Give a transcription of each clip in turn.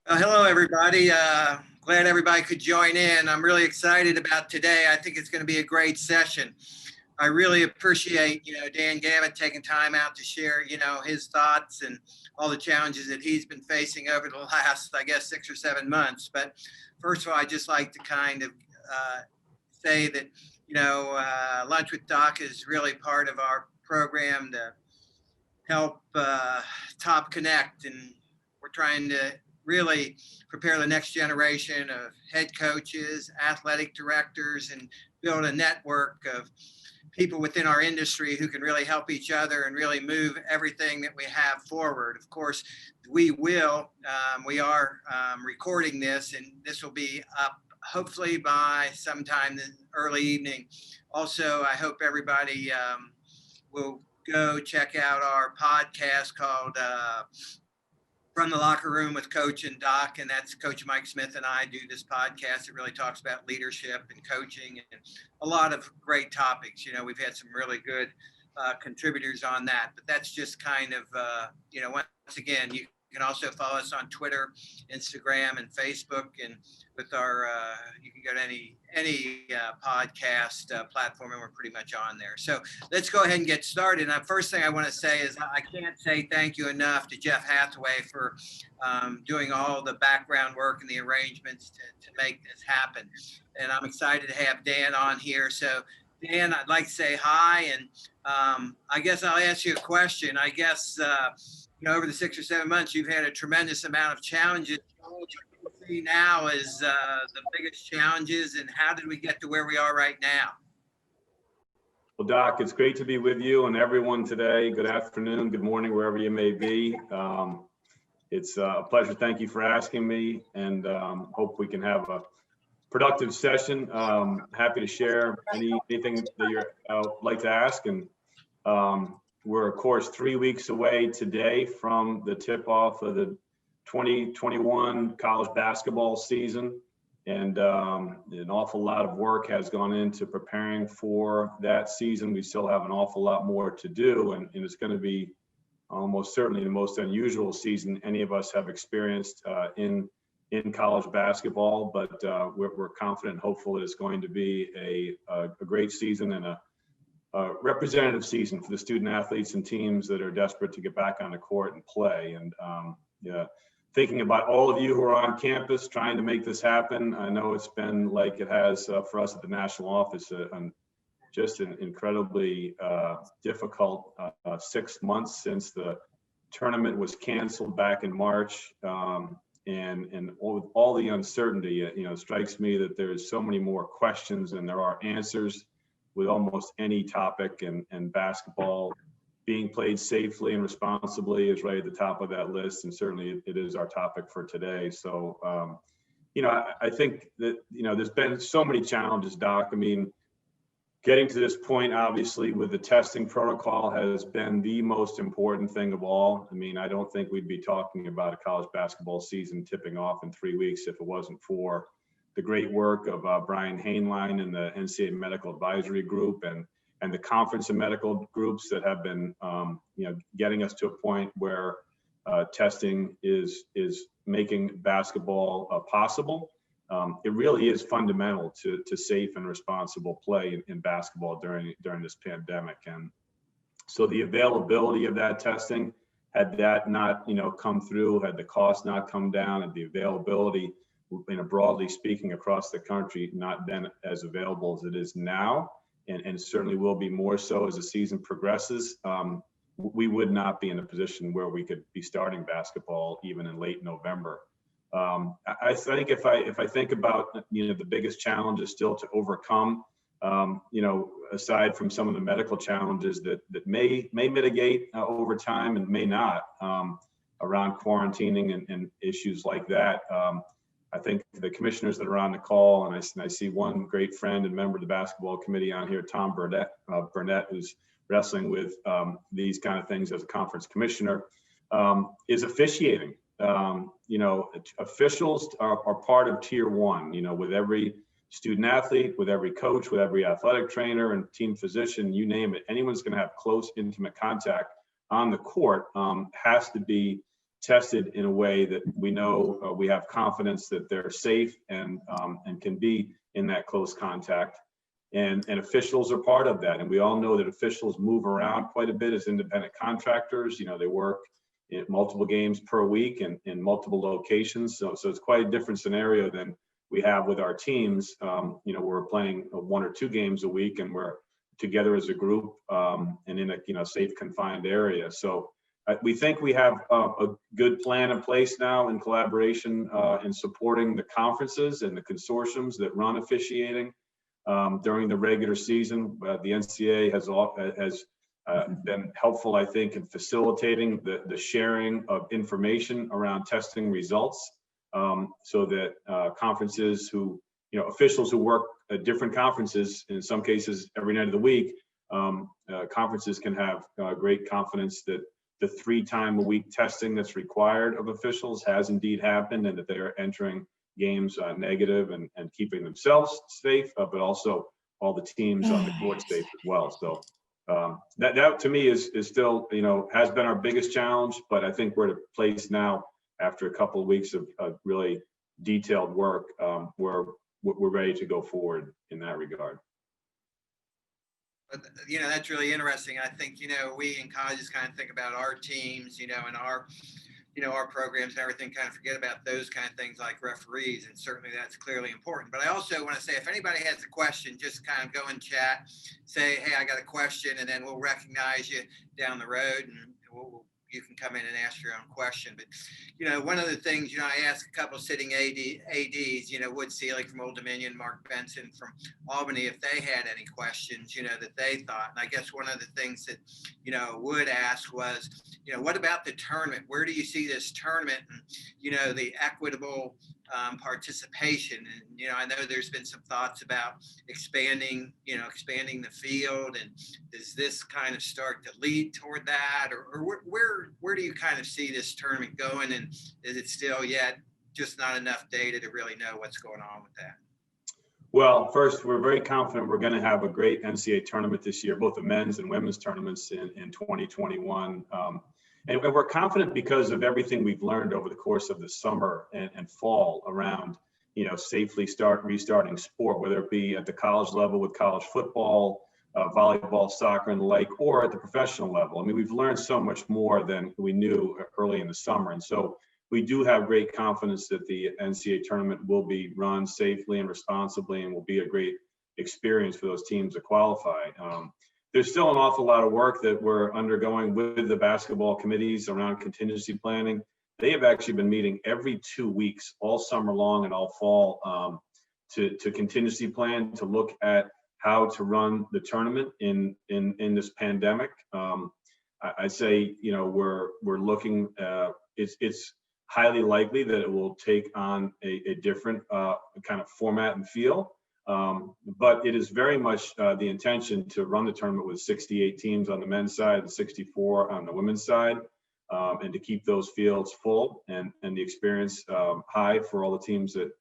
Hello, everybody. Glad everybody could join in. I'm really excited about today. I think it's going to be a great session. I really appreciate, Dan Gavitt taking time out to share, his thoughts and all the challenges that he's been facing over the last, I guess, 6 or 7 months. But first of all, I'd just like to kind of say that, Lunch with Doc is really part of our program to help TopConnect, and we're trying to really prepare the next generation of head coaches, athletic directors, and build a network of people within our industry who can really help each other and really move everything that we have forward. Of course, we are recording this, and this will be up hopefully by sometime this early evening. Also, I hope everybody will go check out our podcast called From the Locker Room with Coach and Doc. And that's Coach Mike Smith and I do this podcast. It really talks about leadership and coaching and a lot of great topics. We've had some really good contributors on that, but that's just kind of, once again, you can also follow us on Twitter, Instagram, and Facebook. And with our, you can go to any podcast platform, and we're pretty much on there. So let's go ahead and get started. And the first thing I want to say is I can't say thank you enough to Jeff Hathaway for doing all the background work and the arrangements to make this happen. And I'm excited to have Dan on here. So Dan, I'd like to say hi, and I guess I'll ask you a question. I guess over the 6 or 7 months, you've had a tremendous amount of challenges. What do you see now as the biggest challenges, and how did we get to where we are right now? Well, Doc, it's great to be with you and everyone today. Good afternoon, good morning, wherever you may be. It's a pleasure. Thank you for asking me, and hope we can have a productive session. Happy to share anything that you'd like to ask. And we're, of course, 3 weeks away today from the tip-off of the 2021 college basketball season. And an awful lot of work has gone into preparing for that season. We still have an awful lot more to do, and it's going to be almost certainly the most unusual season any of us have experienced in college basketball. But we're confident and hopeful that it's going to be a great season and a representative season for the student athletes and teams that are desperate to get back on the court and play. And thinking about all of you who are on campus trying to make this happen. I know it's been like it has for us at the national office, just an incredibly difficult 6 months since the tournament was canceled back in March. And with all the uncertainty, it strikes me that there's so many more questions than there are answers with almost any topic, and basketball being played safely and responsibly is right at the top of that list. And certainly it is our topic for today. So, I think that, there's been so many challenges, Doc. I mean, getting to this point, obviously, with the testing protocol has been the most important thing of all. I mean, I don't think we'd be talking about a college basketball season tipping off in 3 weeks if it wasn't for the great work of Brian Hainline and the NCAA Medical Advisory Group and the conference of medical groups that have been, getting us to a point where testing is making basketball possible. It really is fundamental to safe and responsible play in basketball during this pandemic. And so the availability of that testing, had that not come through, had the cost not come down, and the availability, broadly speaking, across the country not been as available as it is now, and certainly will be more so as the season progresses, we would not be in a position where we could be starting basketball even in late November. I think if I think about the biggest challenge is still to overcome, aside from some of the medical challenges that may mitigate over time and may not, around quarantining and issues like that. I think the commissioners that are on the call, and I see one great friend and member of the basketball committee on here, Tom Burnett, who's wrestling with these kind of things as a conference commissioner, is officiating. Officials are part of tier one, with every student athlete, with every coach, with every athletic trainer and team physician, you name it. Anyone's going to have close, intimate contact on the court has to be tested in a way that we know we have confidence that they're safe and can be in that close contact. And officials are part of that. And we all know that officials move around quite a bit as independent contractors. You know, they work in multiple games per week and in multiple locations. So it's quite a different scenario than we have with our teams. You know, we're playing 1 or 2 games a week and we're together as a group and in a safe, confined area. So we think we have a good plan in place now in collaboration in supporting the conferences and the consortiums that run officiating during the regular season. The NCAA has been helpful, I think, in facilitating the sharing of information around testing results, so that conferences who, officials who work at different conferences, in some cases every night of the week, conferences can have great confidence that the 3-time-a-week testing that's required of officials has indeed happened, and that they are entering games negative and keeping themselves safe, but also all the teams on the court safe as well. So that to me is still, has been our biggest challenge, but I think we're at a place now after a couple of weeks of really detailed work where we're ready to go forward in that regard. But, that's really interesting. I think, we in colleges kind of think about our teams, and our programs and everything, kind of forget about those kind of things like referees. And certainly that's clearly important. But I also want to say, if anybody has a question, just kind of go in chat, say, hey, I got a question, and then we'll recognize you down the road and you can come in and ask your own question. But, one of the things, I asked a couple of sitting ADs, Wood Seelig from Old Dominion, Mark Benson from Albany, if they had any questions, that they thought. And I guess one of the things that, Wood asked was, what about the tournament? Where do you see this tournament and, the equitable participation? And, I know there's been some thoughts about expanding the field, and does this kind of start to lead toward that, or where do you kind of see this tournament going, and is it still yet just not enough data to really know what's going on with that? Well, first, we're very confident we're going to have a great NCAA tournament this year, both the men's and women's tournaments in 2021. And we're confident because of everything we've learned over the course of the summer and fall around, safely restarting sport, whether it be at the college level with college football, volleyball, soccer, and the like, or at the professional level. I mean, we've learned so much more than we knew early in the summer. And so we do have great confidence that the NCAA tournament will be run safely and responsibly and will be a great experience for those teams to qualify. There's still an awful lot of work that we're undergoing with the basketball committees around contingency planning. They have actually been meeting every 2 weeks, all summer long and all fall, to contingency plan, to look at how to run the tournament in this pandemic. I say, we're looking, it's highly likely that it will take on a different kind of format and feel. But it is very much the intention to run the tournament with 68 teams on the men's side and 64 on the women's side, and to keep those fields full and the experience high for all the teams that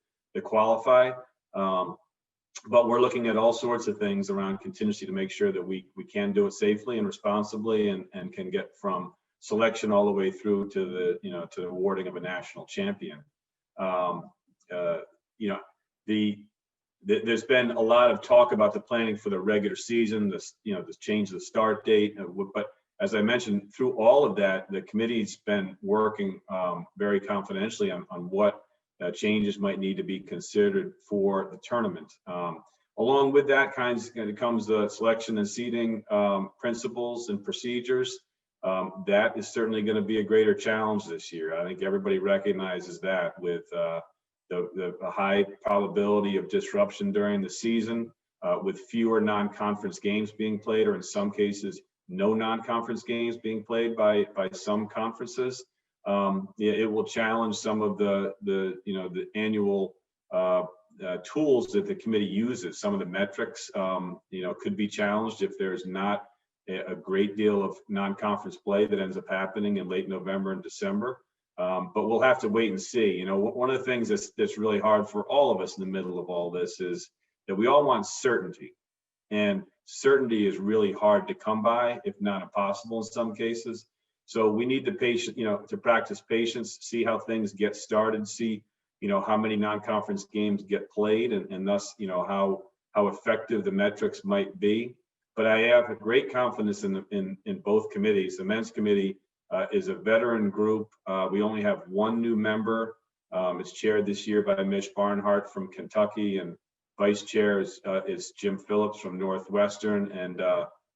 qualify. But we're looking at all sorts of things around contingency to make sure that we can do it safely and responsibly and can get from selection all the way through to the to the awarding of a national champion. There's been a lot of talk about the planning for the regular season, this change of the start date. But as I mentioned, through all of that, the committee's been working very confidentially on what changes might need to be considered for the tournament. Along with that comes the selection and seeding principles and procedures. That is certainly going to be a greater challenge this year. I think everybody recognizes that with the high probability of disruption during the season, with fewer non-conference games being played, or in some cases, no non-conference games being played by some conferences. It will challenge some of the annual tools that the committee uses. Some of the metrics, could be challenged if there's not a great deal of non-conference play that ends up happening in late November and December. But we'll have to wait and see. One of the things that's really hard for all of us in the middle of all this is that we all want certainty, and certainty is really hard to come by, if not impossible in some cases. So we need the patient, to practice patience, see how things get started, see, how many non-conference games get played, and thus, how effective the metrics might be. But I have a great confidence in both committees. The men's committee is a veteran group. We only have one new member. It's chaired this year by Mish Barnhart from Kentucky, and vice chair is Jim Phillips from Northwestern. And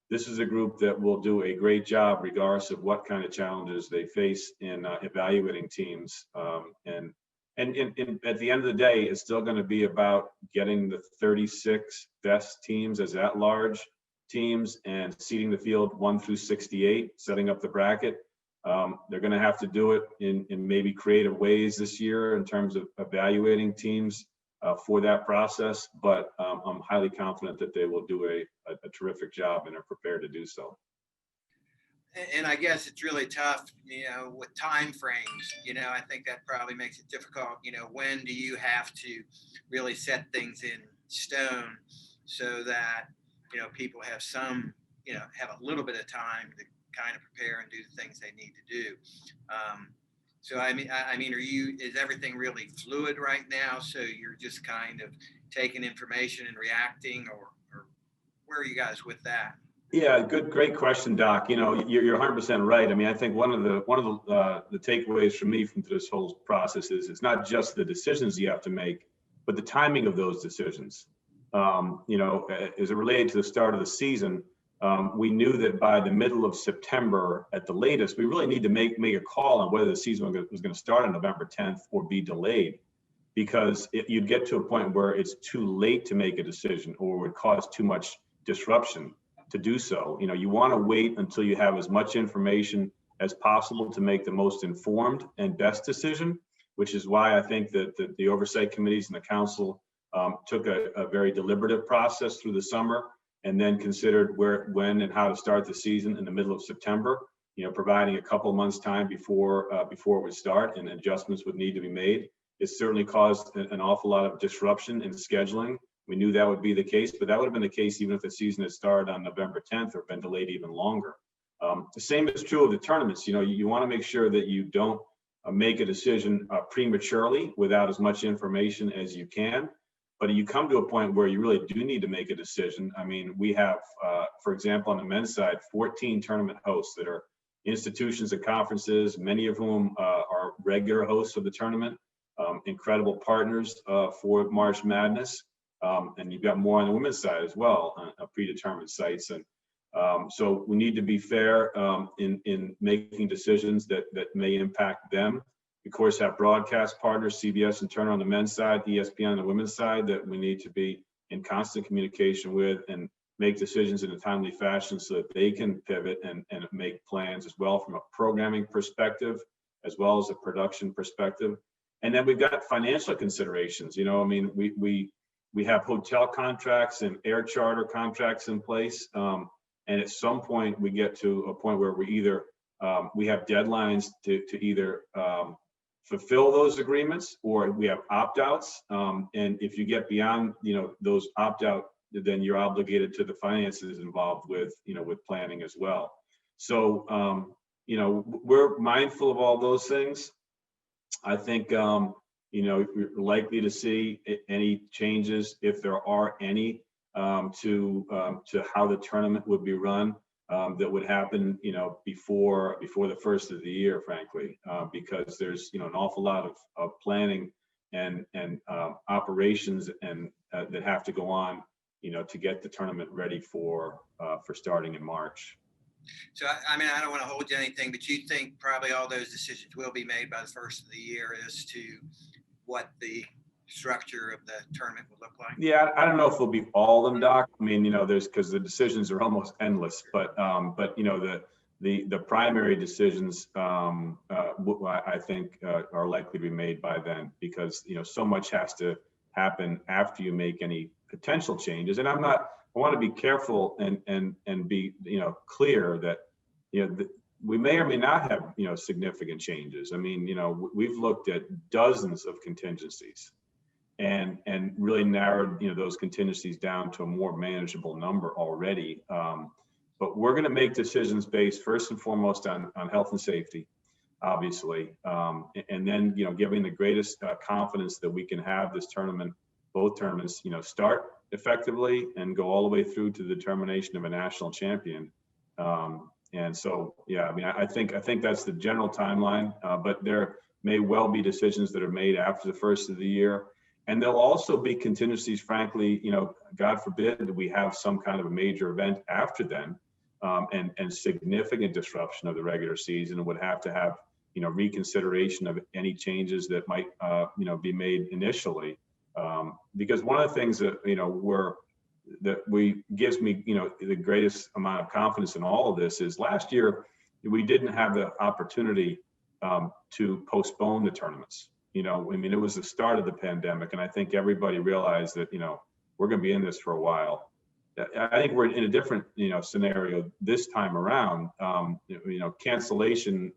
this is a group that will do a great job regardless of what kind of challenges they face in evaluating teams. And at the end of the day, it's still going to be about getting the 36 best teams as at-large teams and seeding the field 1 through 68, setting up the bracket. They're going to have to do it in maybe creative ways this year in terms of evaluating teams for that process, but I'm highly confident that they will do a terrific job and are prepared to do so. And I guess it's really tough, with time frames. I think that probably makes it difficult. When do you have to really set things in stone so that, people have have a little bit of time to kind of prepare and do the things they need to do. So I mean, is everything really fluid right now? So you're just kind of taking information and reacting, or where are you guys with that? Yeah, great question, Doc. You're 100% right. I mean, I think one of the takeaways for me from this whole process is it's not just the decisions you have to make, but the timing of those decisions. As it related to the start of the season, we knew that by the middle of September at the latest, we really need to make a call on whether the season was going to start on November 10th or be delayed, because you'd get to a point where it's too late to make a decision or would cause too much disruption to do so. You want to wait until you have as much information as possible to make the most informed and best decision, which is why I think that the oversight committees and the council took a very deliberative process through the summer, and then considered when, and how to start the season in the middle of September, providing a couple of months time before it would start, and adjustments would need to be made. It certainly caused an awful lot of disruption in scheduling. We knew that would be the case, but that would have been the case even if the season had started on November 10th or been delayed even longer. The same is true of the tournaments. You want to make sure that you don't make a decision prematurely without as much information as you can. But you come to a point where you really do need to make a decision. I mean, we have, for example, on the men's side, 14 tournament hosts that are institutions and conferences, many of whom are regular hosts of the tournament, incredible partners for March Madness. And you've got more on the women's side as well, predetermined sites. And so we need to be fair in making decisions that may impact them. We, of course, have broadcast partners, CBS and Turner on the men's side, ESPN on the women's side, that we need to be in constant communication with and make decisions in a timely fashion so that they can pivot and make plans as well from a programming perspective, as well as a production perspective. And then we've got financial considerations. We have hotel contracts and air charter contracts in place. And at some point we get to a point where we have deadlines to either fulfill those agreements, or we have opt-outs. And if you get beyond, those opt-out, then you're obligated to the finances involved with planning as well. So, we're mindful of all those things. I think, you're likely to see any changes, if there are any, to how the tournament would be run, that would happen, before the first of the year, frankly, because there's, an awful lot of planning and operations and that have to go on, to get the tournament ready for starting in March. So, I mean, I don't want to hold you anything, but you think probably all those decisions will be made by the first of the year as to what the structure of the tournament will look like? Yeah, I don't know if it'll be all of them, Doc. I mean, because the decisions are almost endless, but the primary decisions, I think, are likely to be made by then, because, so much has to happen after you make any potential changes. And I want to be careful and be, clear that, we may or may not have, significant changes. I mean, we've looked at dozens of contingencies and really narrowed, those contingencies down to a more manageable number already. but we're going to make decisions based first and foremost on health and safety, obviously, and then giving the greatest confidence that we can have this tournament, both tournaments, start effectively and go all the way through to the determination of a national champion. And so, yeah, I mean, I think that's the general timeline, but there may well be decisions that are made after the first of the year. And there'll also be contingencies, frankly, God forbid that we have some kind of a major event after then, and significant disruption of the regular season would have to have, reconsideration of any changes that might, be made initially. Because one of the things that, gives me, the greatest amount of confidence in all of this is last year, we didn't have the opportunity to postpone the tournaments. I mean, it was the start of the pandemic, and I think everybody realized that, we're going to be in this for a while. I think we're in a different, scenario this time around. Cancellation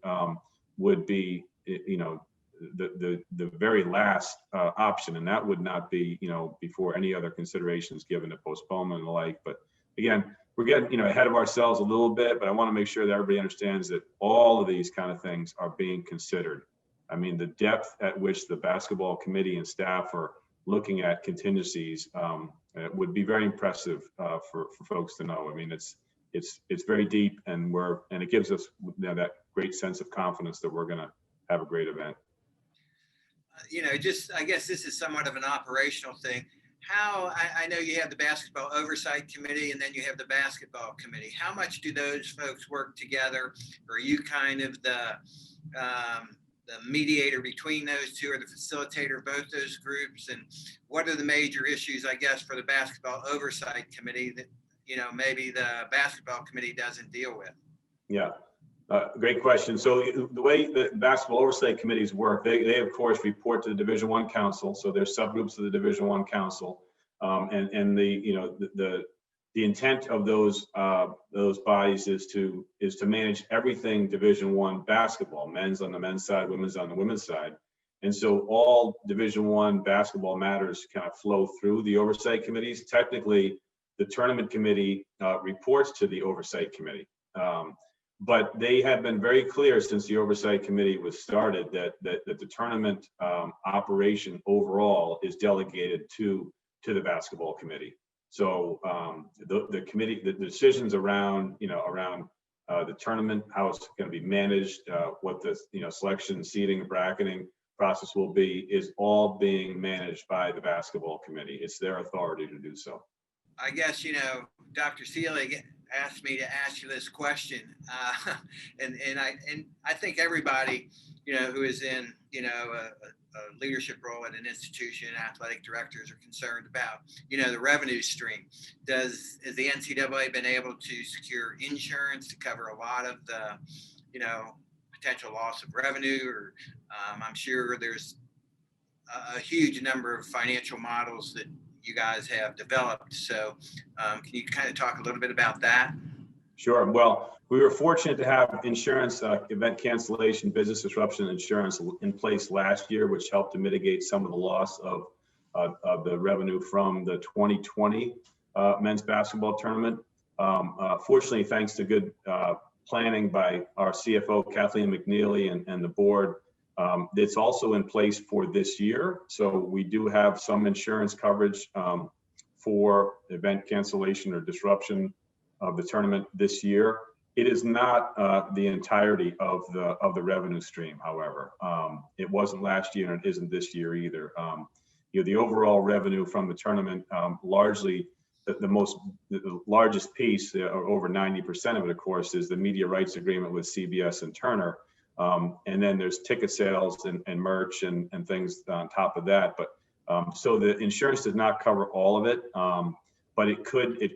would be, the very last option, and that would not be, before any other considerations given to postponement and the like. But again, we're getting, ahead of ourselves a little bit, but I want to make sure that everybody understands that all of these kind of things are being considered. I mean, the depth at which the basketball committee and staff are looking at contingencies would be very impressive for folks to know. I mean, it's very deep, and it gives us that great sense of confidence that we're going to have a great event. I guess this is somewhat of an operational thing. I know you have the basketball oversight committee and then you have the basketball committee. How much do those folks work together? Or are you kind of the mediator between those two, or the facilitator of both those groups? And what are the major issues, I guess, for the basketball oversight committee that, maybe the basketball committee doesn't deal with? Yeah. Great question. So the way the basketball oversight committees work, they of course report to the Division I Council. So there's subgroups of the Division I Council, and the intent of those bodies is to manage everything Division I basketball, men's on the men's side, women's on the women's side, and so all Division I basketball matters kind of flow through the oversight committees. Technically, the tournament committee reports to the oversight committee. But they have been very clear since the oversight committee was started that the tournament operation overall is delegated to the basketball committee. So the committee, the decisions around the tournament, how it's going to be managed, what the selection, seeding, bracketing process will be, is all being managed by the basketball committee. It's their authority to do so. I guess Dr. Seelig asked me to ask you this question, and I think everybody who is in a leadership role at an institution, athletic directors, are concerned about the revenue stream. Has the NCAA been able to secure insurance to cover a lot of the potential loss of revenue? Or I'm sure there's a huge number of financial models that you guys have developed. So can you kind of talk a little bit about that? Sure. Well, we were fortunate to have insurance, event cancellation, business disruption insurance in place last year, which helped to mitigate some of the loss of the revenue from the 2020 men's basketball tournament. Fortunately, thanks to good planning by our CFO, Kathleen McNeely, and the board, it's also in place for this year. So we do have some insurance coverage for event cancellation or disruption of the tournament this year. It is not the entirety of the revenue stream, however. It wasn't last year, and it isn't this year either. The overall revenue from the tournament, largely the largest piece, or over 90% of it, of course, is the media rights agreement with CBS and Turner. And then there's ticket sales and merch and things on top of that. But so the insurance does not cover all of it, but it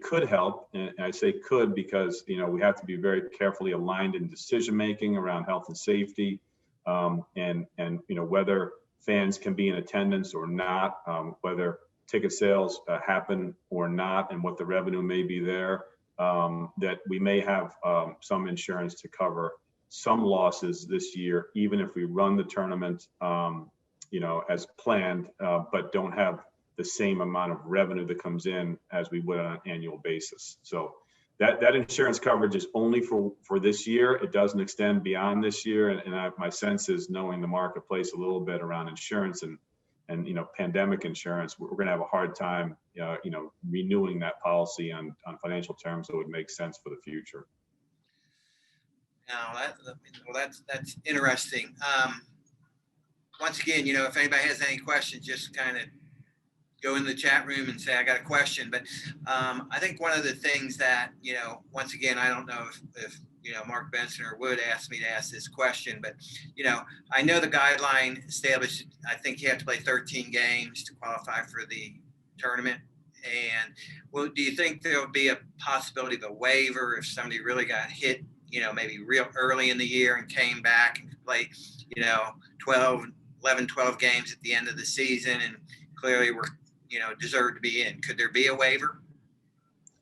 could help. And I say could because we have to be very carefully aligned in decision making around health and safety, and whether fans can be in attendance or not, whether ticket sales happen or not, and what the revenue may be there. That we may have some insurance to cover some losses this year, even if we run the tournament, as planned, but don't have the same amount of revenue that comes in as we would on an annual basis. So that insurance coverage is only for this year. It doesn't extend beyond this year. And my sense is, knowing the marketplace a little bit around insurance and pandemic insurance, we're going to have a hard time, renewing that policy on financial terms that would make sense for the future. Now, that's interesting. Once again, if anybody has any questions, just kind of go in the chat room and say, I got a question. But I think one of the things that, once again, I don't know if Mark Benson or Wood asked me to ask this question, but, I know the guideline established, I think you have to play 13 games to qualify for the tournament. And well, do you think there'll be a possibility of a waiver if somebody really got hit, maybe real early in the year and came back and could play, 12 games at the end of the season and clearly were, deserved to be in? Could there be a waiver?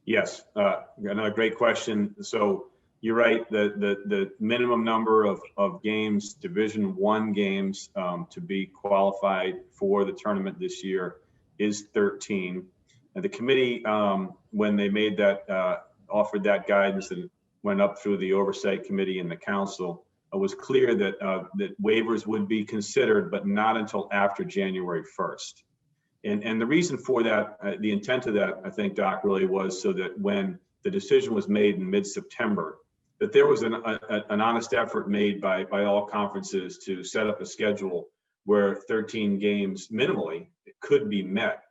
Yes, another great question. So you're right. The minimum number of games, Division I games, to be qualified for the tournament this year is 13. And the committee, when they made that, offered that guidance and went up through the oversight committee and the council, was clear that that waivers would be considered, but not until after January 1st. And the reason for that, the intent of that, I think, Doc, really was so that when the decision was made in mid-September, that there was an honest effort made by all conferences to set up a schedule where 13 games minimally could be met,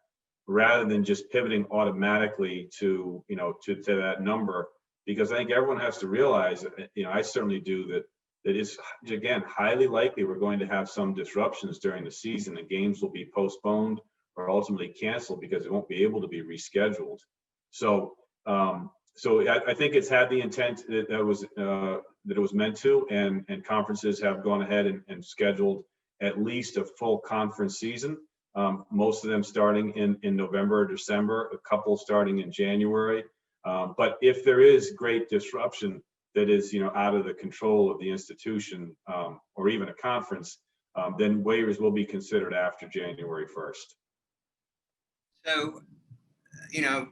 rather than just pivoting automatically to that number. Because I think everyone has to realize, I certainly do, that it's, again, highly likely we're going to have some disruptions during the season, and games will be postponed or ultimately canceled because it won't be able to be rescheduled. So I think it's had the intent that it was meant to, and conferences have gone ahead and scheduled at least a full conference season. Most of them starting in November or December, a couple starting in January. But if there is great disruption that is, out of the control of the institution, or even a conference, then waivers will be considered after January 1st. So,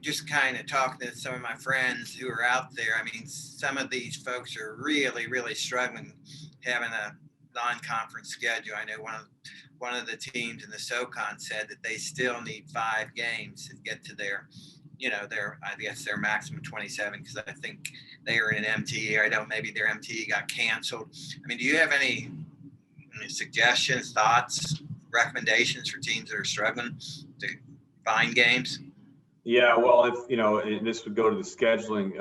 just kind of talking to some of my friends who are out there, I mean, some of these folks are really, really struggling having a non-conference schedule. I know one of the teams in the SoCon said that they still need 5 games to get to their maximum 27, because I think they are in an MTE. I don't, maybe their MTE got canceled. I mean, do you have any suggestions, thoughts, recommendations for teams that are struggling to find games? Yeah, well, if this would go to the scheduling,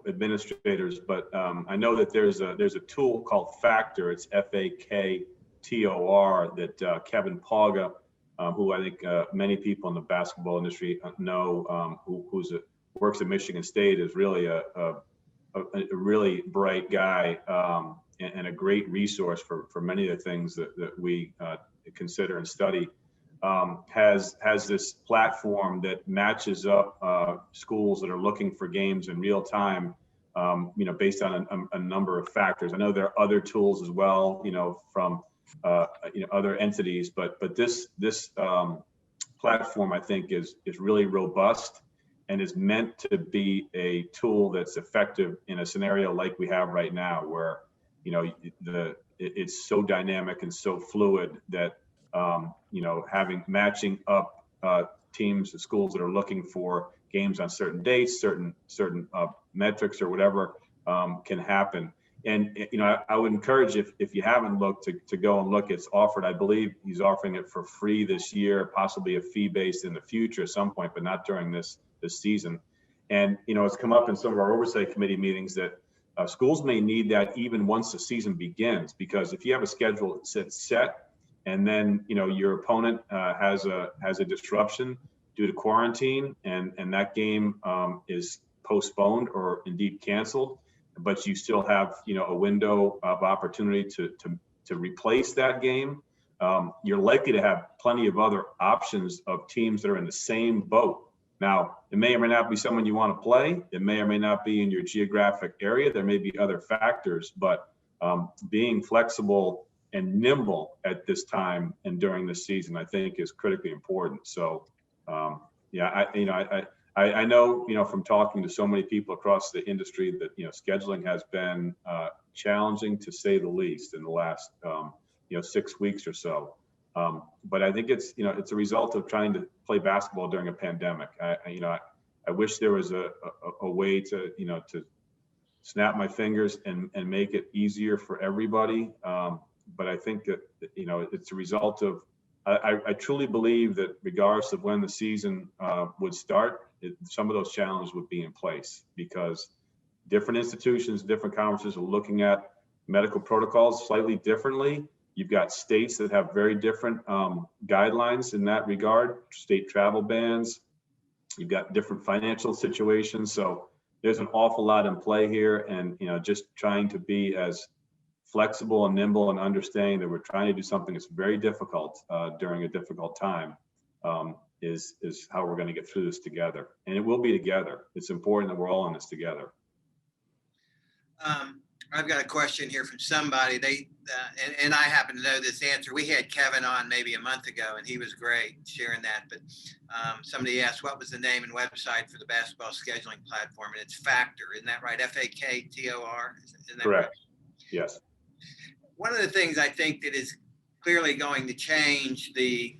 administrators, but I know that there's a tool called Factor. It's FAKTOR that Kevin Pauga, who I think many people in the basketball industry know, who works at Michigan State, is really a really bright guy, and a great resource for many of the things that we consider and study. Has this platform that matches up schools that are looking for games in real time, based on a number of factors. I know there are other tools as well, from other entities, but this platform, I think, is really robust and is meant to be a tool that's effective in a scenario like we have right now, where it's so dynamic and so fluid that matching up teams and schools that are looking for games on certain dates, certain metrics or whatever, can happen. And I would encourage, if you haven't looked, to go and look. It's offered, I believe he's offering it for free this year, possibly a fee based in the future at some point, but not during this season. And it's come up in some of our oversight committee meetings that schools may need that even once the season begins, because if you have a schedule that's set, and then your opponent has a disruption due to quarantine, and that game is postponed or indeed canceled, but you still have a window of opportunity to replace that game, you're likely to have plenty of other options of teams that are in the same boat. Now, it may or may not be someone you want to play. It may or may not be in your geographic area. There may be other factors, but being flexible and nimble at this time and during the season, I think, is critically important. So, I I know, from talking to so many people across the industry that, scheduling has been challenging to say the least in the last, 6 weeks or so. But I think it's a result of trying to play basketball during a pandemic. I wish there was a way to, to snap my fingers and make it easier for everybody. But I think that, it's a result of, I truly believe that regardless of when the season would start, some of those challenges would be in place, because different institutions, different conferences are looking at medical protocols slightly differently. You've got states that have very different guidelines in that regard, state travel bans. You've got different financial situations. So there's an awful lot in play here, and just trying to be as flexible and nimble and understanding that we're trying to do something that's very difficult during a difficult time is how we're going to get through this together. And it will be together. It's important that we're all in this together. I've got a question here from somebody. And I happen to know this answer. We had Kevin on maybe a month ago, and he was great sharing that. But somebody asked, what was the name and website for the basketball scheduling platform? And it's Factor. Isn't that right? F-A-K-T-O-R. Isn't that correct? Right? Yes. One of the things I think that is clearly going to change the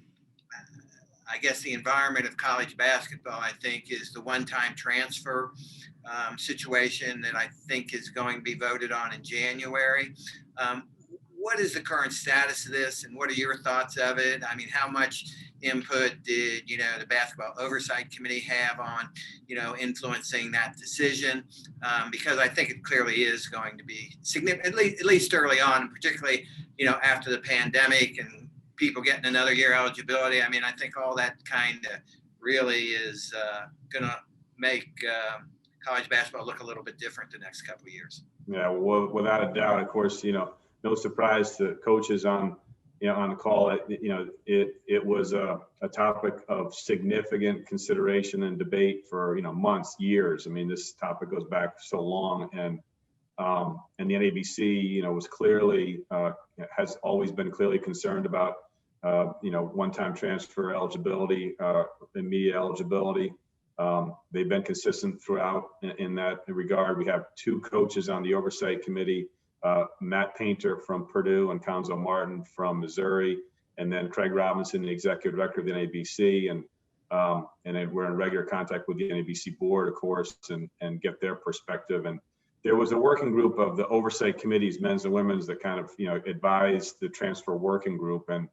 environment of college basketball, I think, is the one-time transfer situation that I think is going to be voted on in January. What is the current status of this, and what are your thoughts of it? I mean, how much input did the basketball oversight committee have on influencing that decision? Because I think it clearly is going to be significant, at least early on, particularly after the pandemic and people getting another year eligibility. I mean, I think all that kind of really is going to make college basketball look a little bit different the next couple of years. Yeah, well, without a doubt. Of course, no surprise to coaches on the call. It was a topic of significant consideration and debate for months, years. I mean, this topic goes back so long, and the NABC was clearly has always been clearly concerned about one-time transfer eligibility, immediate eligibility. They've been consistent throughout in that regard. We have two coaches on the oversight committee, Matt Painter from Purdue and Conzo Martin from Missouri, and then Craig Robinson, the executive director of the NABC. And then we're in regular contact with the NABC board, of course, and get their perspective. And there was a working group of the oversight committees, men's and women's, that kind of advised the transfer working group. And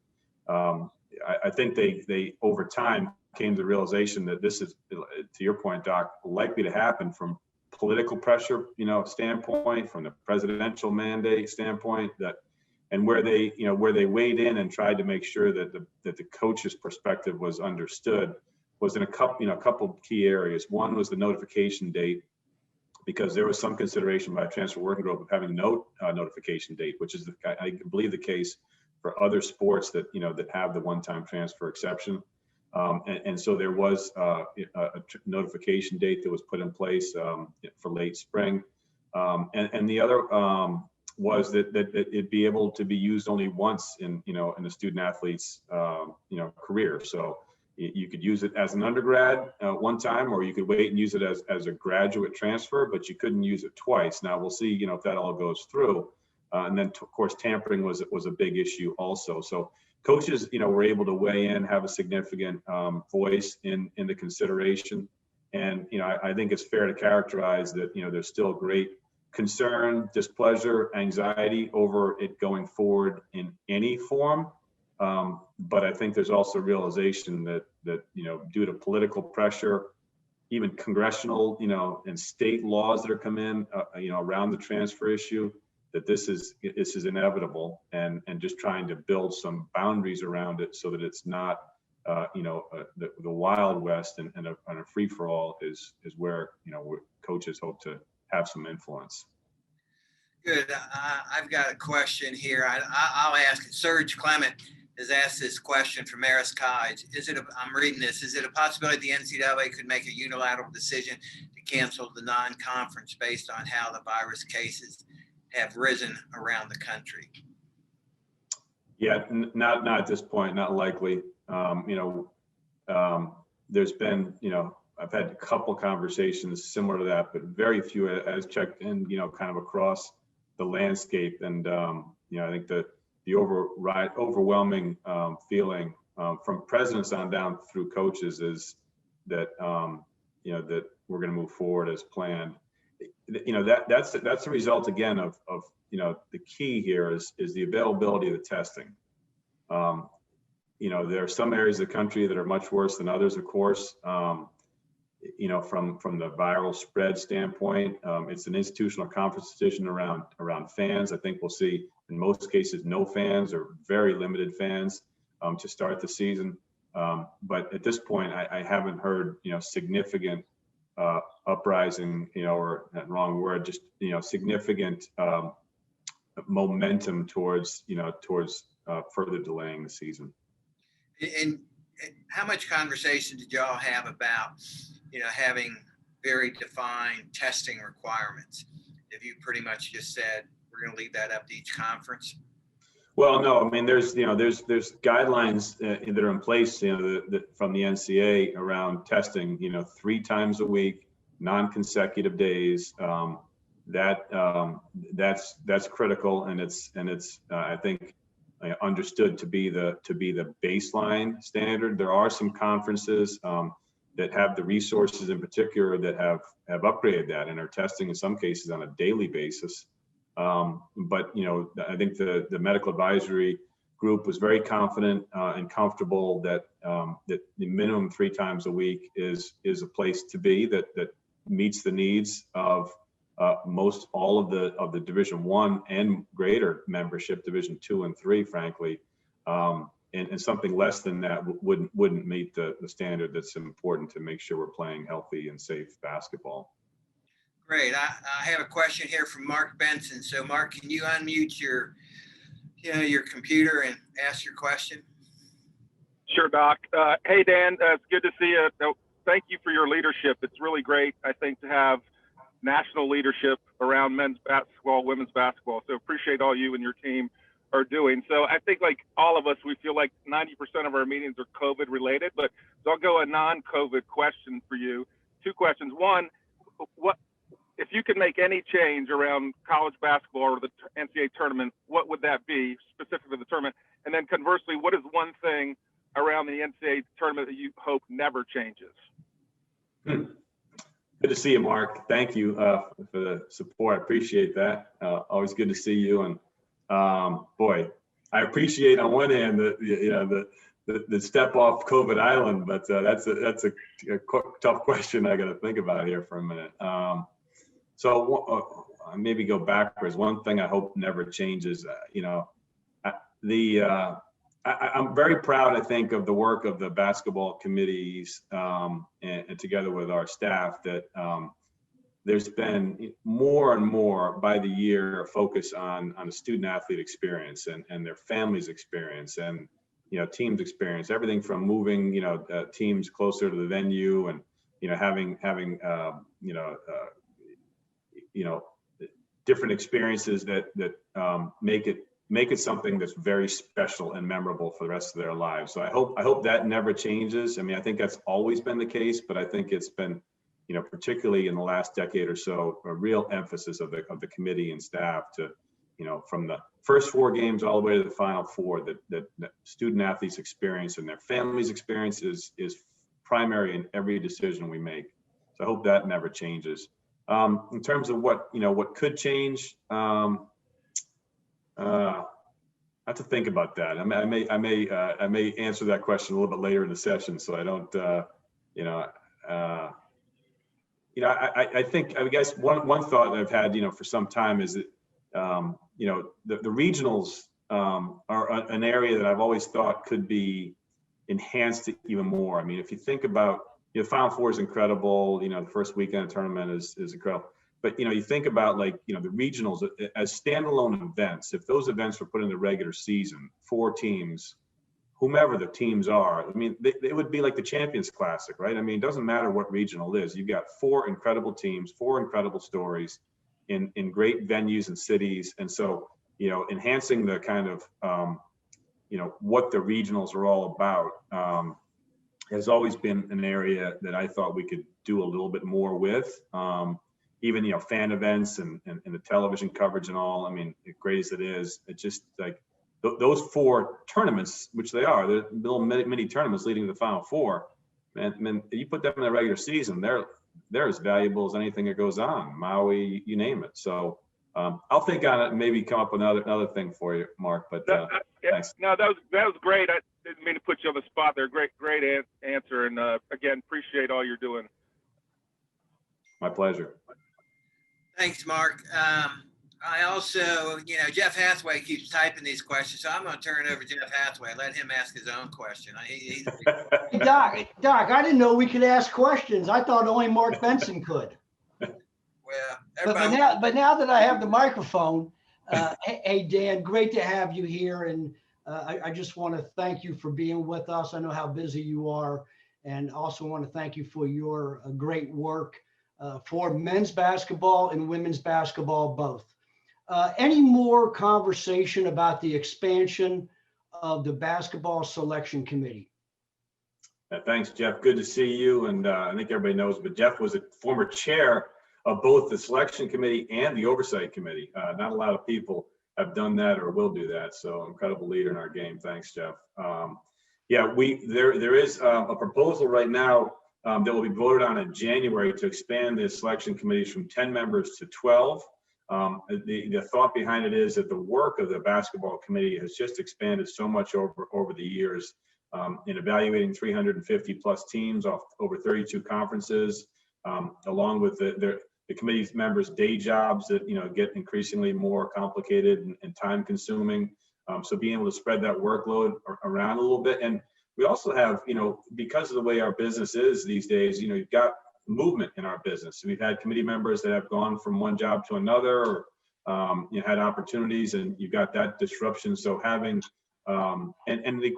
I think they over time came to the realization that this is, to your point, Doc, likely to happen from political pressure, standpoint, from the presidential mandate standpoint, and where they weighed in and tried to make sure that the coach's perspective was understood was in a couple key areas. One was the notification date, because there was some consideration by a transfer working group of having no notification date, which is, I believe, the case for other sports that that have the one-time transfer exception. And so there was a notification date that was put in place for late spring. And the other was that it'd be able to be used only once in a student athlete's career. So you could use it as an undergrad one time, or you could wait and use it as a graduate transfer, but you couldn't use it twice. Now we'll see if that all goes through. And then of course tampering was a big issue also. So coaches, were able to weigh in, have a significant voice in the consideration. And, I think it's fair to characterize that, there's still great concern, displeasure, anxiety over it going forward in any form. But I think there's also realization that due to political pressure, even congressional, and state laws that are come in, around the transfer issue, that this is inevitable, and just trying to build some boundaries around it so that it's not, the Wild West and a free for all is where coaches hope to have some influence. Good. I've got a question here. I'll ask it. Serge Clement has asked this question from Marist College. I'm reading this. Is it a possibility the NCAA could make a unilateral decision to cancel the non-conference based on how the virus cases have risen around the country? Yeah, not at this point, not likely. There's been, I've had a couple conversations similar to that, but very few as checked in, kind of across the landscape. And, I think the overwhelming feeling from presidents on down through coaches is that, that we're going to move forward as planned. That's the result again of the key here is the availability of the testing. There are some areas of the country that are much worse than others, of course. From the viral spread standpoint, it's an institutional conference decision around fans. I think we'll see in most cases no fans or very limited fans to start the season. But at this point, I haven't heard significant uprising, or that wrong word, just significant momentum towards further delaying the season. And how much conversation did y'all have about, having very defined testing requirements? Have you pretty much just said we're going to leave that up to each conference? Well, no. I mean, there's guidelines that are in place, from the NCAA around testing. 3 times a week, non-consecutive days. That's critical, and it's I think understood to be the baseline standard. There are some conferences that have the resources in particular that have upgraded that and are testing in some cases on a daily basis. But I think the medical advisory group was very confident and comfortable that the minimum 3 times a week is a place to be that meets the needs of most all of the Division I and greater membership, Division II and III, frankly, and something less than that wouldn't meet the standard that's important to make sure we're playing healthy and safe basketball. Great. I have a question here from Mark Benson. So, Mark, can you unmute your computer and ask your question? Sure, Doc. Hey, Dan. It's good to see you. Thank you for your leadership. It's really great, I think, to have national leadership around men's basketball, women's basketball. So appreciate all you and your team are doing. So I think, like all of us, we feel like 90% of our meetings are COVID related, but so I'll go a non-COVID question for you. 2 questions. One, what if you could make any change around college basketball or the NCAA tournament, what would that be specific to the tournament? And then conversely, what is one thing around the NCAA tournament that you hope never changes? Good to see you, Mark. Thank you for the support. I appreciate that. Always good to see you. And boy, I appreciate on one hand the step off COVID island, but that's a tough question I got to think about here for a minute. So maybe go backwards. One thing I hope never changes. I'm very proud, I think, of the work of the basketball committees and together with our staff that there's been more and more by the year a focus on the student athlete experience and their families' experience and teams experience, everything from moving teams closer to the venue and having different experiences that make it something that's very special and memorable for the rest of their lives. So I hope that never changes. I mean, I think that's always been the case, but I think it's been, particularly in the last decade or so, a real emphasis of the committee and staff to, from the first 4 games all the way to the final 4, that student athletes experience and their families' experience is primary in every decision we make. So I hope that never changes. In terms of what could change, I have to think about that. I may answer that question a little bit later in the session, so I don't, I guess one thought that I've had, for some time is that, the regionals are an area that I've always thought could be enhanced even more. I mean, if you think about, the Final Four is incredible. The first weekend of the tournament is incredible. But, you think about the regionals as standalone events. If those events were put in the regular season, 4 teams, whomever the teams are, I mean, it would be like the Champions Classic, right? I mean, it doesn't matter what regional it is. You've got 4 incredible teams, 4 incredible stories in great venues and cities. And so, enhancing the kind of, what the regionals are all about has always been an area that I thought we could do a little bit more with. Even, you know, fan events and the television coverage and all. I mean, great as it is, it's just like those 4 tournaments, which they are, they're little mini tournaments leading to the Final Four. Man, you put them in the regular season, they're as valuable as anything that goes on. Maui, you name it. So I'll think on it and maybe come up with another thing for you, Mark. But thanks. No, that was great. I didn't mean to put you on the spot there. Great answer. And again, appreciate all you're doing. My pleasure. Thanks, Mark. I also, you know, Jeff Hathaway keeps typing these questions, so I'm going to turn it over to Jeff Hathaway. Let him ask his own question. Hey, Doc, I didn't know we could ask questions. I thought only Mark Benson could. Well, but now that I have the microphone, hey, Dan, great to have you here. And I just want to thank you for being with us. I know how busy you are. And also want to thank you for your great work for men's basketball and women's basketball both. Any more conversation about the expansion of the basketball selection committee? Thanks, Jeff. Good to see you. And I think everybody knows, but Jeff was a former chair of both the selection committee and the oversight committee. Not a lot of people have done that or will do that. So incredible leader in our game. Thanks, Jeff. Yeah, there is a proposal right now that will be voted on in January to expand the selection committees from 10 members to 12. The thought behind it is that the work of the basketball committee has just expanded so much over the years in evaluating 350 plus teams off over 32 conferences, along with the committee's members' day jobs that, you know, get increasingly more complicated and time consuming. So being able to spread that workload around a little bit. And we also have, you know, because of the way our business is these days, you know, you've got movement in our business. We've had committee members that have gone from one job to another, or you had opportunities, and you've got that disruption. So having and the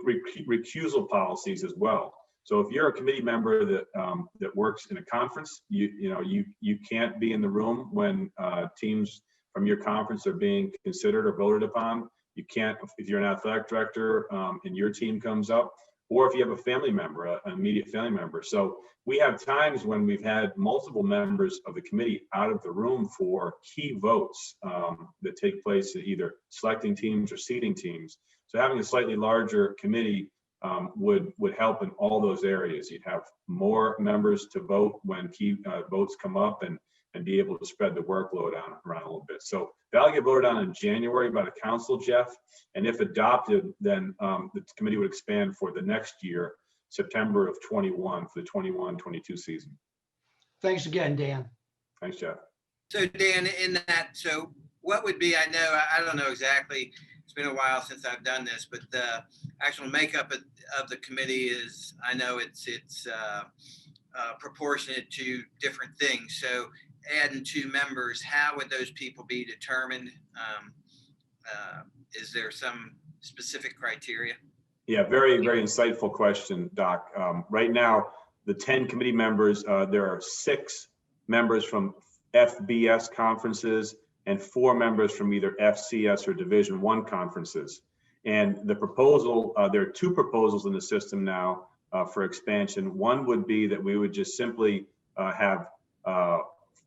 recusal policies as well. So if you're a committee member that works in a conference, you can't be in the room when teams from your conference are being considered or voted upon. You can't if you're an athletic director and your team comes up, or if you have a family member, an immediate family member. So we have times when we've had multiple members of the committee out of the room for key votes that take place at either selecting teams or seeding teams. So having a slightly larger committee would help in all those areas. You'd have more members to vote when key votes come up, and be able to spread the workload around a little bit. So that'll get voted on in January by the council, Jeff. And if adopted, then the committee would expand for the next year, September of 21, for the 21-22 season. Thanks again, Dan. Thanks, Jeff. So Dan, in that, so what would be, I don't know exactly, it's been a while since I've done this, but the actual makeup of the committee is, I know it's proportionate to different things. So adding 2 members, how would those people be determined? Is there some specific criteria? Yeah, very, very insightful question, Doc. Right now, the 10 committee members, there are 6 members from FBS conferences and 4 members from either FCS or Division I conferences. And the proposal, there are 2 proposals in the system now for expansion. One would be that we would just simply have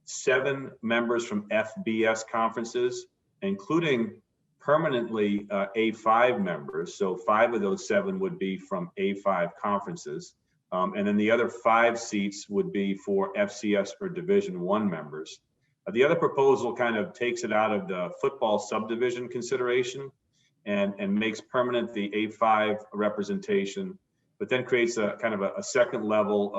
7 members from FBS conferences, including permanently A5 members. So 5 of those 7 would be from A5 conferences. And then the other 5 seats would be for FCS or Division I members. The other proposal kind of takes it out of the football subdivision consideration and makes permanent the A5 representation, but then creates a kind of a second level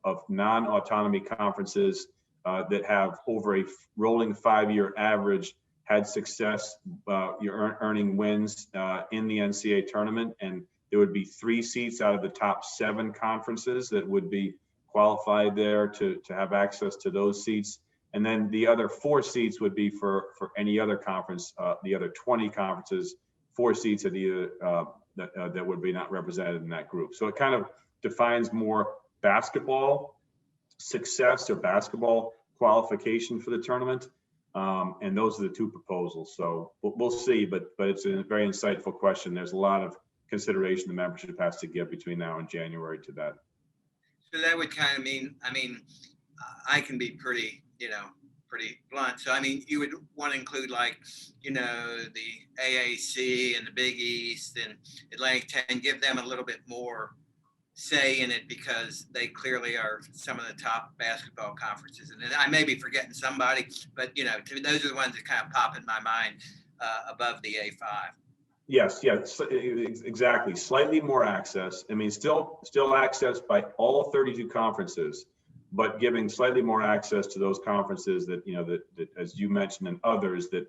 of non-autonomy conferences that have over a rolling 5-year average had success you're earning wins in the NCAA tournament. And there would be 3 seats out of the top 7 conferences that would be qualified there to have access to those seats. And then the other 4 seats would be for any other conference, the other 20 conferences, 4 seats at either that would be not represented in that group. So it kind of defines more basketball success or basketball qualification for the tournament. And those are the 2 proposals. So we'll see, but it's a very insightful question. There's a lot of consideration the membership has to give between now and January to that. So that would kind of mean, I can be pretty, pretty blunt. So, I mean, you would want to include like, the AAC and the Big East and Atlantic 10, give them a little bit more say in it because they clearly are some of the top basketball conferences. And I may be forgetting somebody, but, those are the ones that kind of pop in my mind above the A5. Yes, exactly. Slightly more access. I mean, still access by all 32 conferences, but giving slightly more access to those conferences that, that as you mentioned, and others that,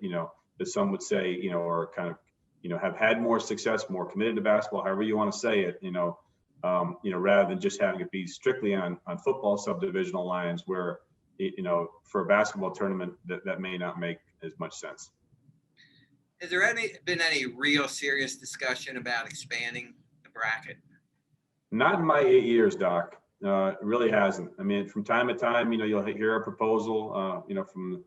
that some would say, are kind of, have had more success, more committed to basketball, however you want to say it, rather than just having it be strictly on football subdivisional lines where, for a basketball tournament that may not make as much sense. Has there been any real serious discussion about expanding the bracket? Not in my 8 years, Doc. It really hasn't. I mean, from time to time, you'll hear a proposal, from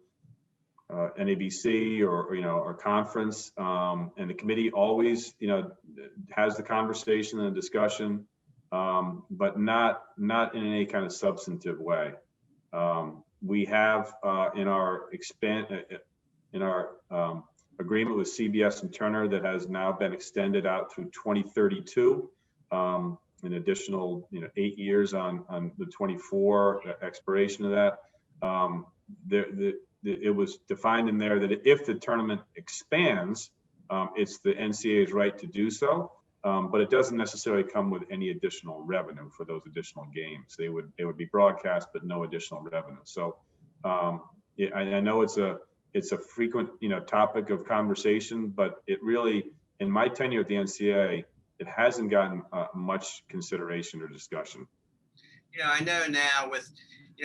NABC or conference, and the committee always, has the conversation and the discussion, but not in any kind of substantive way. We have in our agreement with CBS and Turner that has now been extended out through 2032, an additional 8 years on the 24 expiration of that. It was defined in there that if the tournament expands, it's the NCAA's right to do so, but it doesn't necessarily come with any additional revenue for those additional games. They would be broadcast, but no additional revenue. So I know it's a frequent topic of conversation, but it really, in my tenure at the NCAA, it hasn't gotten much consideration or discussion. I know now with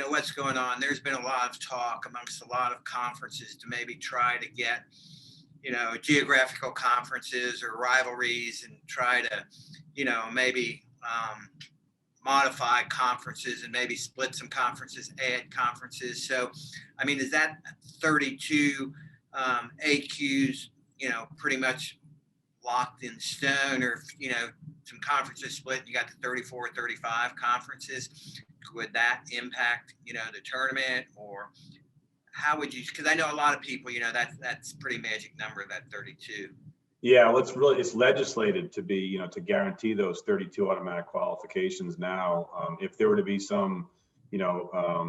what's going on, there's been a lot of talk amongst a lot of conferences to maybe try to get geographical conferences or rivalries and try to maybe modify conferences and maybe split some conferences, add conferences. So, I mean, is that 32 AQs, pretty much locked in stone, or, some conferences split, you got the 34, 35 conferences? Would that impact, the tournament, or how would you, because I know a lot of people, that's a pretty magic number, that 32. Yeah, well, it's legislated to be, to guarantee those 32 automatic qualifications now. If there were to be some, realignment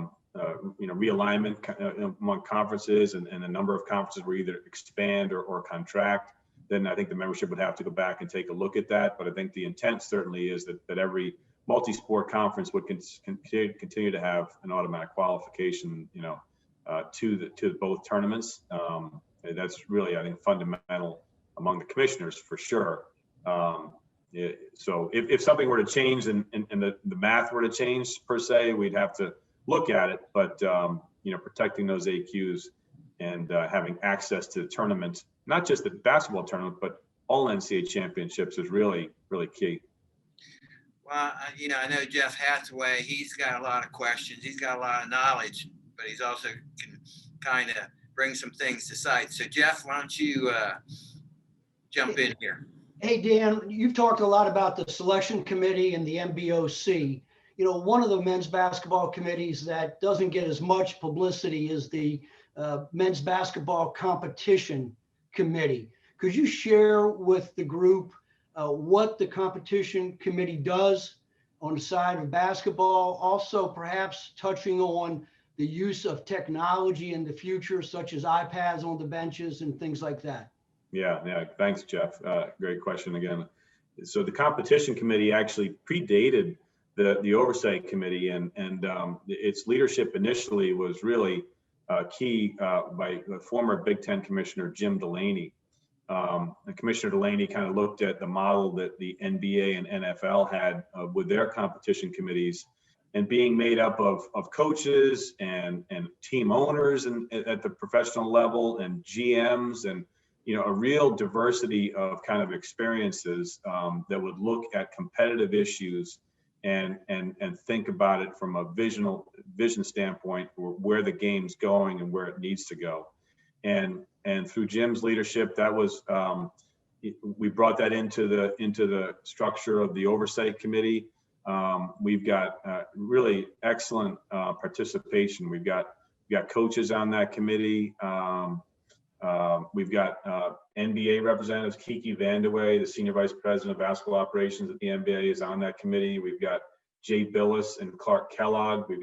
among conferences and a number of conferences were either expand or contract, then I think the membership would have to go back and take a look at that. But I think the intent certainly is that every multi-sport conference would continue to have an automatic qualification, to both tournaments. That's really, I think, fundamental among the commissioners for sure. So if something were to change and the math were to change per se, we'd have to look at it. But protecting those AQs and having access to the tournament, not just the basketball tournament, but all NCAA championships is really, really key. Well, I know Jeff Hathaway, he's got a lot of questions. He's got a lot of knowledge, but he's also can kind of bring some things to sight. So Jeff, why don't you jump in here? Hey, Dan, you've talked a lot about the selection committee and the MBOC. One of the men's basketball committees that doesn't get as much publicity is the men's basketball competition committee. Could you share with the group what the competition committee does on the side of basketball? Also, perhaps touching on the use of technology in the future, such as iPads on the benches and things like that. Yeah. Thanks, Jeff. Great question again. So the competition committee actually predated the oversight committee, and its leadership initially was really key by the former Big Ten commissioner Jim Delaney. Commissioner Delaney kind of looked at the model that the NBA and NFL had with their competition committees, and being made up of coaches and team owners and at the professional level, and GMs, and a real diversity of kind of experiences that would look at competitive issues and think about it from a vision standpoint, where the game's going and where it needs to go. And through Jim's leadership, that was we brought that into the structure of the oversight committee. We've got really excellent participation. We've got coaches on that committee. We've got NBA representatives. Kiki Vandeweghe, the Senior Vice President of Basketball Operations at the NBA, is on that committee. We've got Jay Billis and Clark Kellogg. We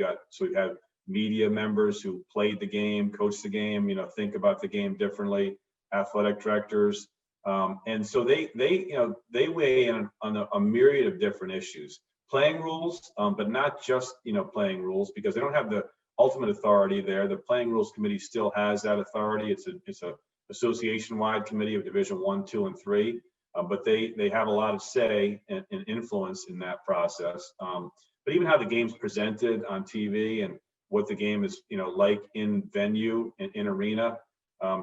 have media members who played the game, coached the game, think about the game differently, athletic directors. And so they weigh in on a myriad of different issues. Playing rules, but not just, playing rules, because they don't have the ultimate authority there. The Playing Rules Committee still has that authority. It's a association-wide committee of Division 1, 2, and 3, but they have a lot of say and influence in that process. But even how the game's presented on TV and what the game is, like in venue and in arena.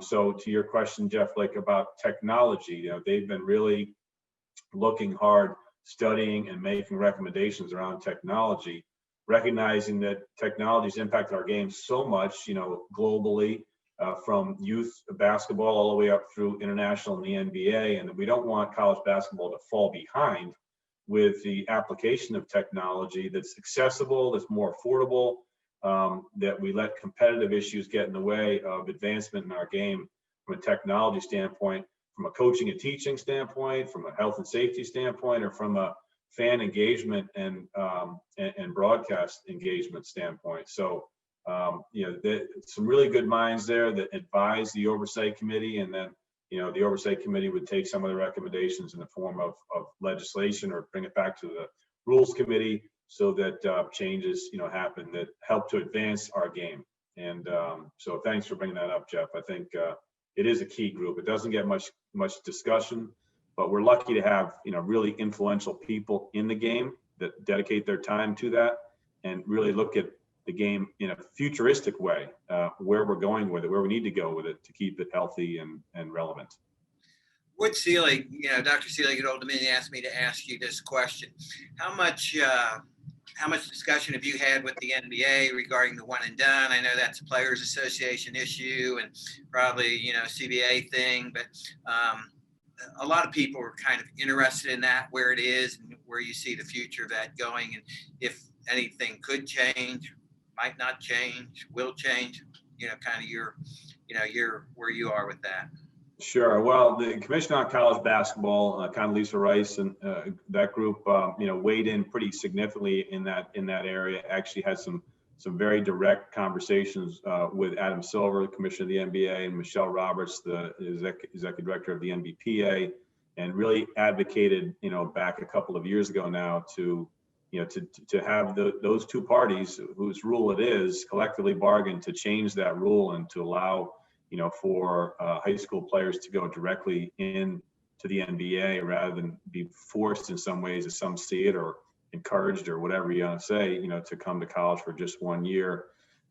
So to your question, Jeff, like about technology, they've been really looking hard, studying and making recommendations around technology, recognizing that technology's impacted our game so much, globally, from youth basketball all the way up through international and the NBA, and that we don't want college basketball to fall behind with the application of technology that's accessible, that's more affordable, that we let competitive issues get in the way of advancement in our game from a technology standpoint, from a coaching and teaching standpoint, from a health and safety standpoint, or from a fan engagement and broadcast engagement standpoint. So, some really good minds there that advise the oversight committee, and then, the oversight committee would take some of the recommendations in the form of legislation or bring it back to the rules committee so that changes, happen that help to advance our game. And so thanks for bringing that up, Jeff. I think it is a key group. It doesn't get much discussion, but we're lucky to have, really influential people in the game that dedicate their time to that and really look at the game in a futuristic way, where we're going with it, where we need to go with it to keep it healthy and relevant. Wood Seelig, Dr. Seelig had told me and asked me to ask you this question. How much discussion have you had with the NBA regarding the one and done? I know that's a Players Association issue and probably, CBA thing, but a lot of people are kind of interested in that, where it is and where you see the future of that going, and if anything could change, might not change, will change, kind of your where you are with that. Sure. Well, the Commission on College Basketball, Condoleezza Rice, and that group, weighed in pretty significantly in that area. Actually, had some very direct conversations with Adam Silver, the Commissioner of the NBA, and Michelle Roberts, the Executive Director of the NBPA, and really advocated, back a couple of years ago now to have those two parties whose rule it is collectively bargain to change that rule and to allow, for high school players to go directly in to the NBA rather than be forced in some ways, as some see it, or encouraged, or whatever you want to say, to come to college for just 1 year.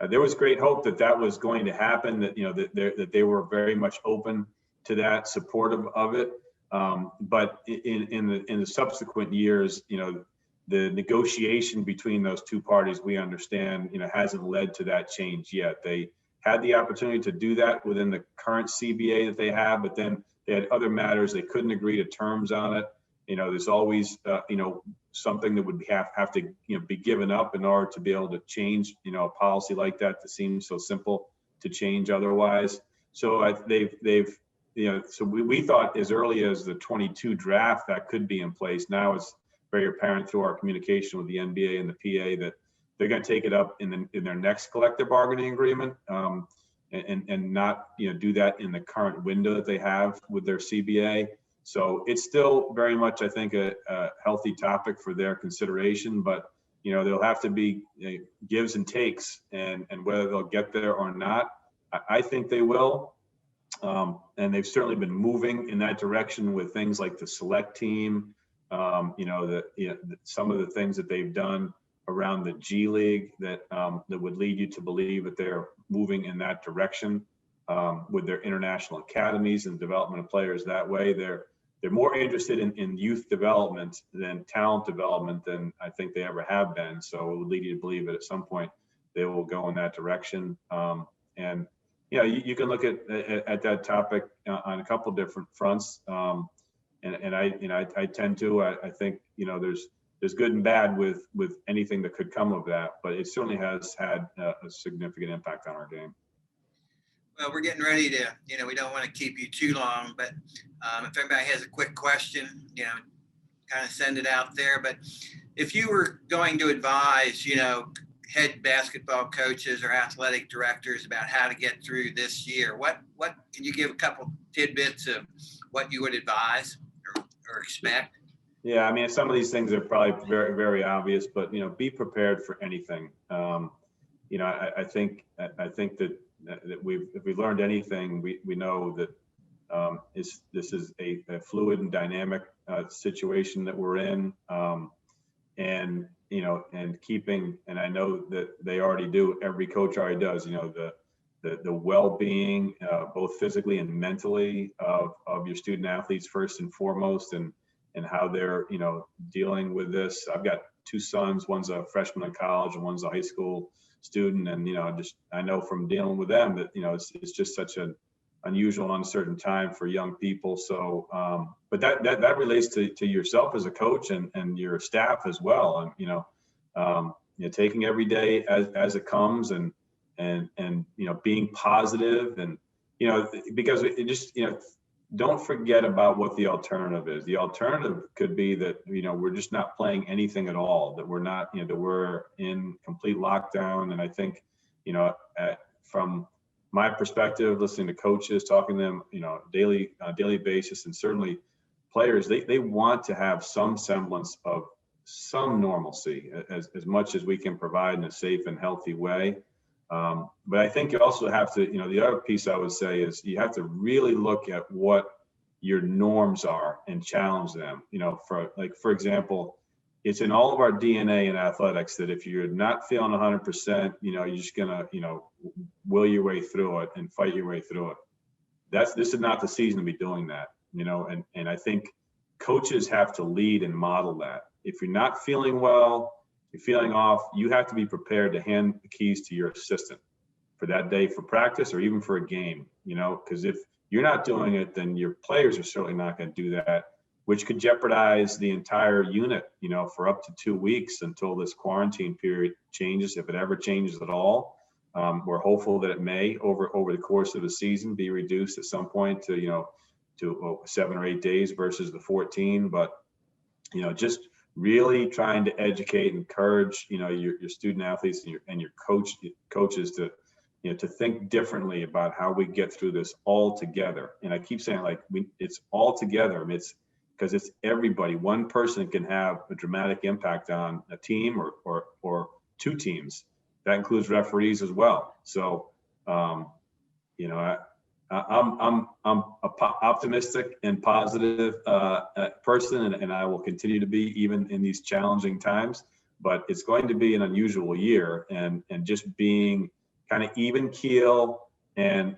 There was great hope that was going to happen, that, that they were very much open to that, supportive of it. But in the subsequent years, the negotiation between those two parties, we understand, hasn't led to that change yet. They had the opportunity to do that within the current CBA that they have, but then they had other matters. They couldn't agree to terms on it. There's always, something that would have to, be given up in order to be able to change, a policy like that seems so simple to change otherwise. So so we thought as early as the 22 draft that could be in place. Now it's very apparent through our communication with the NBA and the PA that they're going to take it up in their next collective bargaining agreement, and not do that in the current window that they have with their CBA. So it's still very much, I think, a healthy topic for their consideration, but there'll have to be gives and takes, and whether they'll get there or not, I think they will. And they've certainly been moving in that direction with things like the select team, some of the things that they've done around the G League that would lead you to believe that they're moving in that direction, with their international academies and development of players that way. They're more interested in youth development than talent development than I think they ever have been. So it would lead you to believe that at some point they will go in that direction. And you can look at that topic on a couple different fronts. And I tend to, I think, there's there's good and bad with anything that could come of that, but it certainly has had a significant impact on our game. Well, we're getting ready to, we don't want to keep you too long, but if everybody has a quick question, kind of send it out there. But if you were going to advise, head basketball coaches or athletic directors about how to get through this year, what can you give a couple tidbits of what you would advise or expect? Yeah, I mean, some of these things are probably very, very obvious, but be prepared for anything. I think that if we learned anything, we know that this is a fluid and dynamic situation that we're in, and keeping, and I know that they already do. Every coach already does. The well-being, both physically and mentally, of your student athletes first and foremost, and how they're dealing with this. I've got two sons. One's a freshman in college and one's a high school student, and I know from dealing with them that it's just such an unusual, uncertain time for young people. So but that relates to yourself as a coach and your staff as well, and taking every day as it comes, and being positive, and because it just don't forget about what the alternative is. The alternative could be that, we're just not playing anything at all, that we're not, that we're in complete lockdown. And I think, from my perspective, listening to coaches, talking to them, on a daily basis, and certainly players, they want to have some semblance of some normalcy as much as we can provide in a safe and healthy way. But I think you also have to, the other piece I would say is you have to really look at what your norms are and challenge them. For example, it's in all of our DNA in athletics that if you're not feeling 100%, you're just gonna, will your way through it and fight your way through it. This is not the season to be doing that, and I think coaches have to lead and model that. If you're not feeling well, you're feeling off, you have to be prepared to hand the keys to your assistant for that day for practice or even for a game, because if you're not doing it, then your players are certainly not going to do that, which could jeopardize the entire unit, for up to 2 weeks until this quarantine period changes, if it ever changes at all. We're hopeful that it may, over the course of the season, be reduced at some point to 7 or 8 days versus the 14. But just really trying to educate, encourage, your student athletes and your coaches to think differently about how we get through this all together. And I keep saying, it's all together. I mean, it's because it's everybody. One person can have a dramatic impact on a team or two teams. That includes referees as well. So, I'm optimistic and positive person, and I will continue to be even in these challenging times. But it's going to be an unusual year, and just being kind of even keel and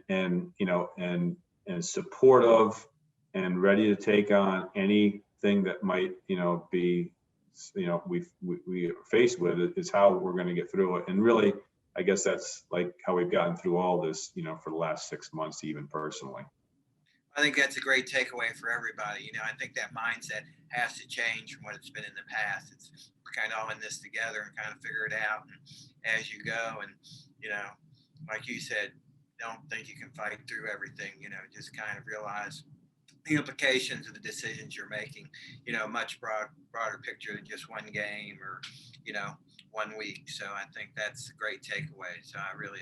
supportive and ready to take on anything that might be we are faced with is how we're going to get through it. And really, I guess that's like how we've gotten through all this, for the last 6 months, even personally. I think that's a great takeaway for everybody. I think that mindset has to change from what it's been in the past. We're kind of all in this together and kind of figure it out as you go. And, like you said, don't think you can fight through everything, just kind of realize the implications of the decisions you're making, much broader picture than just one game or, 1 week. So I think that's a great takeaway. So I really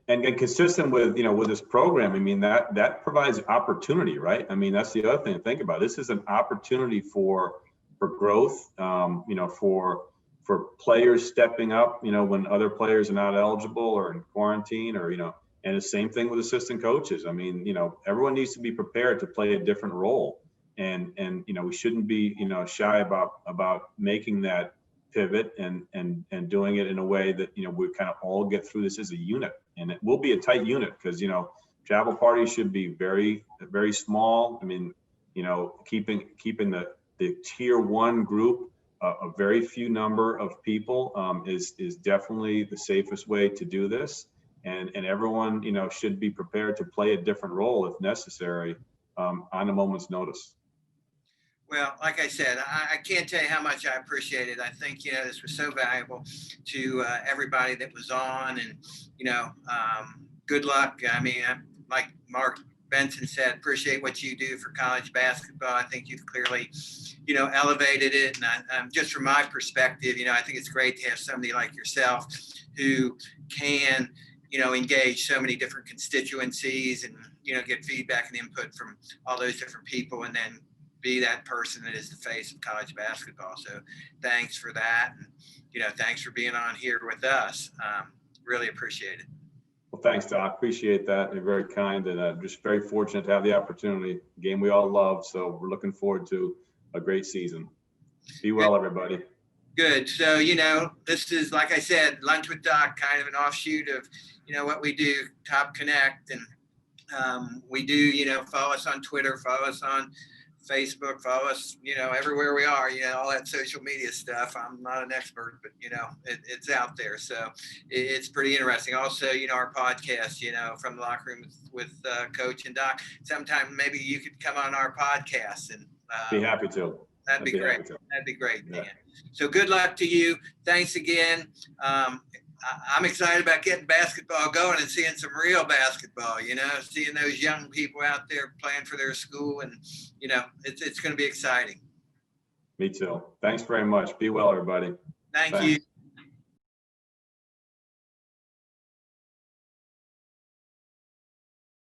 and consistent with with this program. I mean, that provides opportunity, right? I mean, that's the other thing to think about. This is an opportunity for growth, for players stepping up, when other players are not eligible or in quarantine, or and the same thing with assistant coaches. I mean, everyone needs to be prepared to play a different role, and we shouldn't be shy about making that pivot and doing it in a way that we kind of all get through this as a unit. And it will be a tight unit because travel parties should be very, very small. I mean, keeping the tier 1 group a very few number of people is definitely the safest way to do this. And everyone should be prepared to play a different role if necessary on a moment's notice. Well, like I said, I can't tell you how much I appreciate it. I think, this was so valuable to everybody that was on, and, good luck. I mean, like Mark Benson said, appreciate what you do for college basketball. I think you've clearly, elevated it. And just from my perspective, I think it's great to have somebody like yourself who can, engage so many different constituencies and, get feedback and input from all those different people, and then be that person that is the face of college basketball. So thanks for that. And, thanks for being on here with us. Really appreciate it. Well, thanks, Doc. Appreciate that. You're very kind, and just very fortunate to have the opportunity. Game we all love, so we're looking forward to a great season. Be well, everybody. Good. So, this is, like I said, Lunch with Doc, kind of an offshoot of, what we do, TopConnect. And we do, follow us on Twitter, follow us on Facebook, follow us, everywhere we are, all that social media stuff. I'm not an expert, but, it's out there. So it's pretty interesting. Also, our podcast, From the Locker Room with Coach and Doc. Sometime maybe you could come on our podcast, and Be happy to. that'd be great. That'd be great, Yeah. Dan. So good luck to you. Thanks again. I'm excited about getting basketball going and seeing some real basketball, seeing those young people out there playing for their school, and, it's going to be exciting. Me too. Thanks very much. Be well, everybody. Thank Thanks. you.